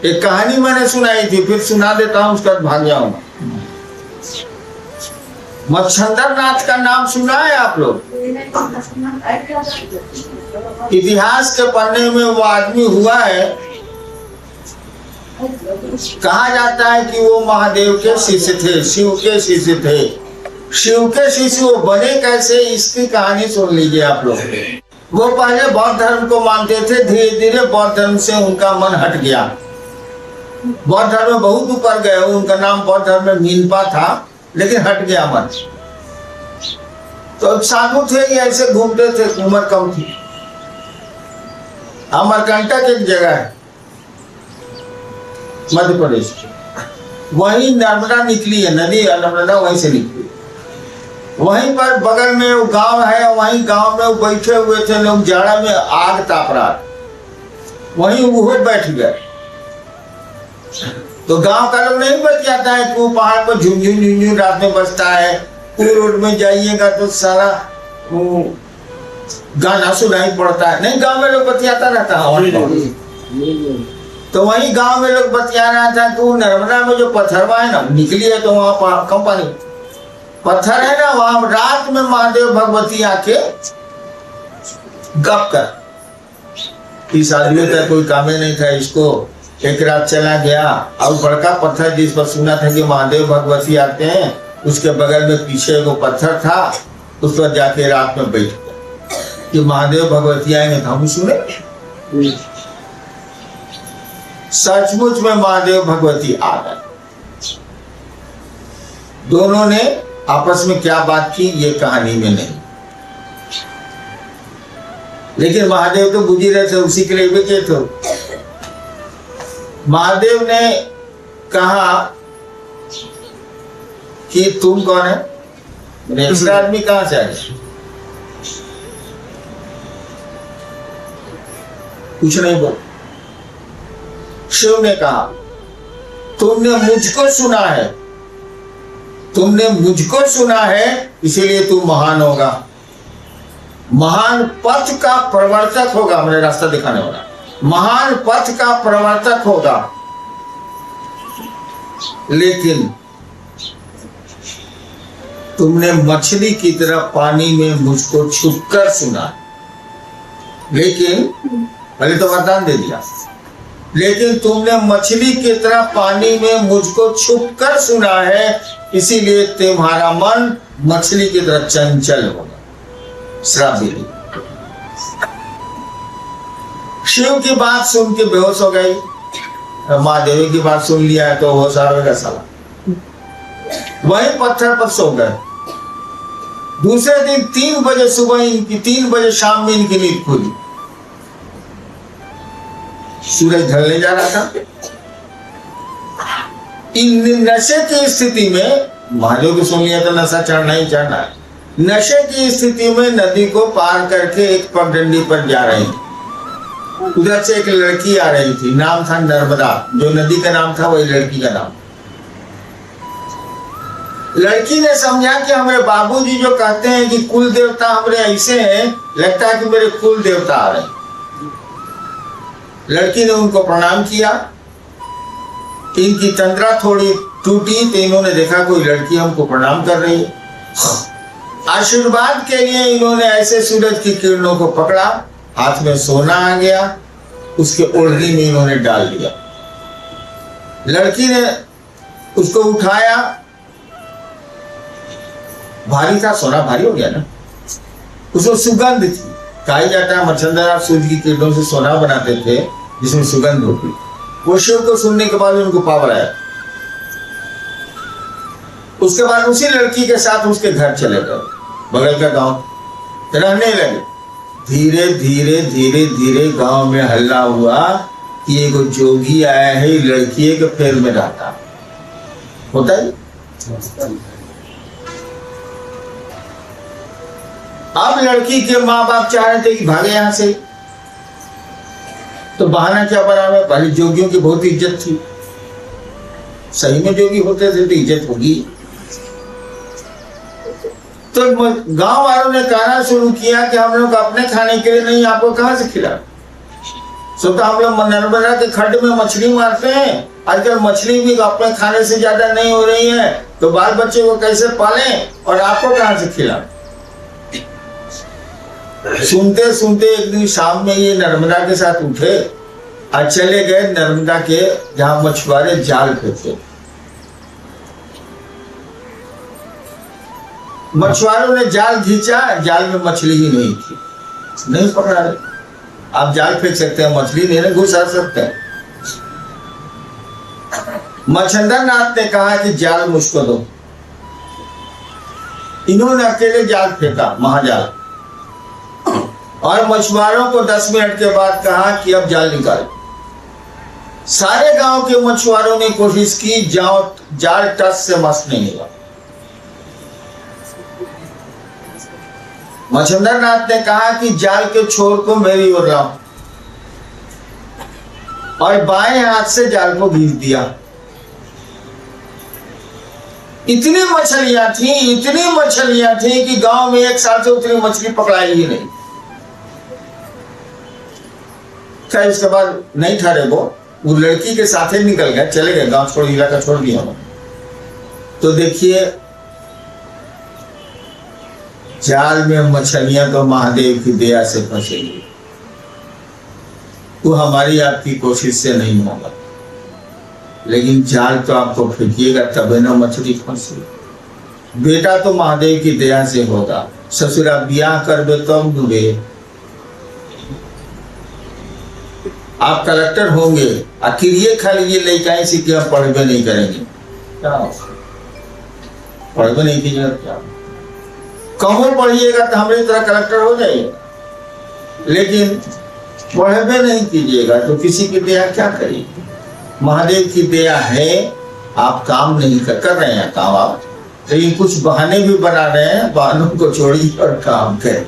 एक कहानी मैंने सुनाई थी, फिर सुना देता हूं, उसका भाग जाऊंगा। मच्छंदर नाथ का नाम सुना है आप लोग? इतिहास के पन्ने में वो आदमी हुआ है। कहा जाता है कि वो महादेव के शिष्य थे, शिव के शिष्य थे। शिव के शिष्य वो बने कैसे, इसकी कहानी सुन लीजिए आप लोग। वो पहले बौद्ध धर्म को मानते थे, धीरे धीरे बौद्ध धर्म से उनका मन हट गया। बौद्ध धर्म में बहुत ऊपर गए, उनका नाम बौद्ध धर्म में मीनपा था, लेकिन हट गया मन। तो साधु थे, ये ऐसे घूमते थे, उम्र कम थी। अमरकंटक एक जगह है मध्य प्रदेश, वहीं नर्मदा निकली है, नदी नर्मदा वहीं से निकली। वहीं पर बगल में वो गांव है, वहीं गांव में वो बैठे हुए थे लोग, जाड़ा में आग ताप रहा, वहीं वो बैठ गए। तो गांव का लोग नहीं बच जाता है कि वो पहाड़ पर झुंझुन झुंझुन रात में बजता है, पूरे रोड में जाइएगा तो सारा वो गाना सुनाई पड़ता है। नहीं, गांव में लोग बतियाता रहता है। तो वहीं गांव में लोग बतिया रहा था कि नर्मदा में जो पत्थरवा है ना निकली है, तो वहां कम पानी पत्थर है ना, वहां रात में महादेव भगवती आके गप कर। इस आदमी का कोई काम ही नहीं था, इसको एक रात चला गया और बड़का पत्थर जिस पर सुना था कि महादेव भगवती आते हैं, उसके बगल में पीछे वो पत्थर था, उस पर जाके रात में बैठ गया कि महादेव भगवती आएंगे तो हम सुने। सचमुच में महादेव भगवती आ गए। दोनों ने आपस में क्या बात की ये कहानी में नहीं, लेकिन महादेव तो बुझी रहे थे, उसी के लिए भी के थे। महादेव ने कहा कि तुम कौन है, नेक्स्ट आदमी कहां से आए? कुछ नहीं बोल। शिव ने कहा तुमने मुझको सुना है, तुमने मुझको सुना है, इसीलिए तू महान होगा, महान पथ का प्रवर्तक होगा, मुझे रास्ता दिखाने वाला, महान पथ का प्रवर्तक होगा। लेकिन तुमने मछली की तरह पानी में मुझको छुपकर सुना, लेकिन पहले तो वरदान दे दिया, लेकिन तुमने मछली की तरह पानी में मुझको छुपकर सुना है, इसीलिए तुम्हारा मन मछली की तरह चंचल होगा। श्राप दे दी। शिव की बात सुन के बेहोश हो गई, महादेव की बात सुन लिया है तो होश आ गया साला, वही पत्थर पर सो गए। दूसरे दिन 3 बजे सुबह इनकी, 3 बजे शाम में इनकी नींद खुली। सूरज ढलने जा रहा था। इन नशे की स्थिति में, महादेव को सुन लिया तो नशा चढ़ना ही चढ़ना है। नशे की स्थिति में नदी को पार करके एक पगडंडी पर जा रही थी। उधर से एक लड़की आ रही थी, नाम था नर्मदा, जो नदी का नाम था वही लड़की का नाम। लड़की ने समझा कि हमारे बाबूजी जो कहते हैं कि कुल देवता हमारे ऐसे हैं, लगता है कि मेरे कुल देवता आ रहे हैं। लड़की ने उनको प्रणाम किया। इनकी तंद्रा थोड़ी टूटी तो इन्होंने देखा कोई लड़की हमको प्रणाम कर रही है। आशीर्वाद के लिए इन्होंने ऐसे सूरज की किरणों को पकड़ा, हाथ में सोना आ गया, उसके ओढ़नी में इन्होंने डाल दिया। लड़की ने उसको उठाया, भारी था, सोना भारी हो गया ना, उसमें सुगंध थी। कहा जाता है मच्छंदर सूर्य की किरणों से सोना बनाते थे जिसमें सुगंध होती। वो शिव को सुनने के बाद उनको पावर आया। उसके बाद उसी लड़की के साथ उसके घर चले गए, बगल का गांव, रहने लगे। धीरे धीरे धीरे धीरे गांव में हल्ला हुआ कि एक जोगी आया है, लड़की के फेर में रहता होता है। अब लड़की के माँ बाप चाह रहे थे कि भागे यहां से, तो बहाना क्या बना में, पहले जोगियों की बहुत इज्जत थी, सही में जोगी होते थे तो इज्जत होगी। तो गांव वालों ने कहना शुरू किया कि हम लोग अपने खाने के लिए नहीं, आपको कहां से खिला। सो तो हम लोग नर्मदा के खड्ड में मछली मारते हैं। आजकल मछली भी अपने खाने से ज्यादा नहीं हो रही है, तो बाल बच्चे को कैसे पालें और आपको कहां से खिलाएं? सुनते सुनते एक दिन शाम में ये नर्मदा के साथ उठे और चले गए नर्मदा के जहां मछुआरे जाल फेंकते। मछुआरों ने जाल खींचा, जाल में मछली ही नहीं थी, नहीं पकड़ा रहे। आप जाल फेंक सकते हैं, मछली नहीं घुसा सकते हैं। मच्छिंद्र नाथ ने कहा कि जाल मुझको दो। इन्होंने अकेले जाल फेंका, महाजाल, और मछुआरों को 10 मिनट के बाद कहा कि अब जाल निकालो। सारे गांव के मछुआरों ने कोशिश की, जाल टस से मस नहीं हुआ। मच्छिंद्र नाथ ने कहा कि जाल के छोर को मेरी ओर लाओ, और बाएं हाथ से जाल को घींच दिया। इतनी मछलियां थी कि गांव में एक साल से उतनी मछली पकड़ाई ही नहीं। क्या इसके बाद नहीं ठहरे वो लड़की के साथ ही निकल गए, चले गए, गांव छोड़, इलाका छोड़ दिया। तो देखिए, जाल में मछलियां तो महादेव की दया से फंसेगी, वो हमारी आपकी कोशिश से नहीं होगा। लेकिन जाल तो आपको फेंकिएगा तबे ना मछली फंसेगी। बेटा तो महादेव की दया से होगा, ससुरा ब्याह करबे तो हम डूबे। आप कलेक्टर होंगे, आखिर ये खाली ये लेके से कि हम पढ़बे नहीं करेंगे, क्या पढ़बे नहीं कीजिएगा, क्या कहूँ पढ़िएगा तो हमारी तरह कलेक्टर हो जाइए। लेकिन पढ़बे नहीं कीजिएगा तो किसी की दया क्या करेगी? महादेव की दया है, आप काम नहीं कर रहे हैं काम आप, लेकिन कुछ बहाने भी बना रहे हैं, बहानों को छोड़िए और काम करें।